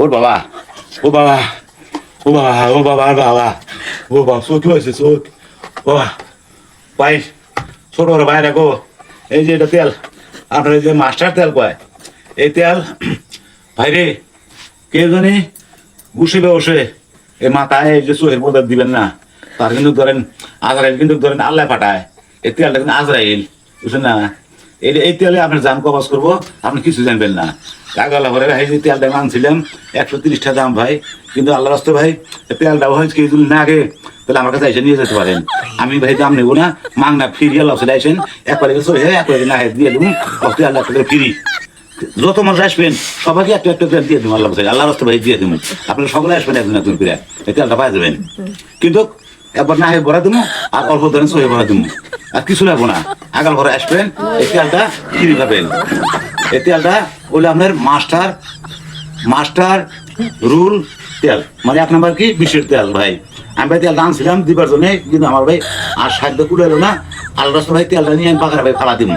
ওর বাবা ও বাবা ও বাবা ও বাবা বাবা ও বাবা চোখ হয়েছে চোখ ও ভাই ছোট বড় ভাই রাখো এই যে এটা তেল আপনার এই যে মাস্টার তেল কয় এই তেল ভাই রে কে জানি বসে বসে এই মাথায় এই যে চোখের পদার্থ দিবেন না তার কিন্তু ধরেন আজরাইল কিন্তু ধরেন আল্লাহ পাঠায় এই তেলটা কিন্তু আজরাইল বুঝলেন না এই তেলে আপনার জান কবাজ করবো আপনি কিছু জানবেন না কাগলা করে ভাই যে তেলটা আনছিলাম 130 টাকা দাম ভাই কিন্তু আল্লাহ রাস্তে ভাই তেলটা হয়েছে কি যদি না আগে তাহলে আমার কাছে এসে নিয়ে যেতে পারেন আমি ভাই দাম নেবো না মাংনা ফিরি আল্লাহ আসেন একবারে চলে একবারে না দিয়ে দেবো তেলটা ফিরি যত মানুষ আসবেন সবাইকে একটা একটা দিয়ে দেবো আল্লাহ আল্লাহ রাস্তে ভাই দিয়ে দেবো আপনারা সকলে আসবেন একদিন একদিন ফিরে এই তেলটা পাই যাবেন কিন্তু একবার না হয়ে ভরা দেবো আর অল্প ধরেন সহে ভরা দেবো আর কিছু লাগবো না আগাল ঘরে আসবেন এই তেলটা ফিরি পাবেন এই তেলটা বলে আপনার মাস্টার রুল তেল মানে 1 নাম্বার কি বিষের তেল ভাই আমি ভাই তেলটা আনছিলাম দিবার জন্য কিন্তু আমার ভাই আর সাধ্য কুড়াইলো না আল্লাহ ভাই তেলটা নিয়ে আমি পাকার ভাই ফালা দিব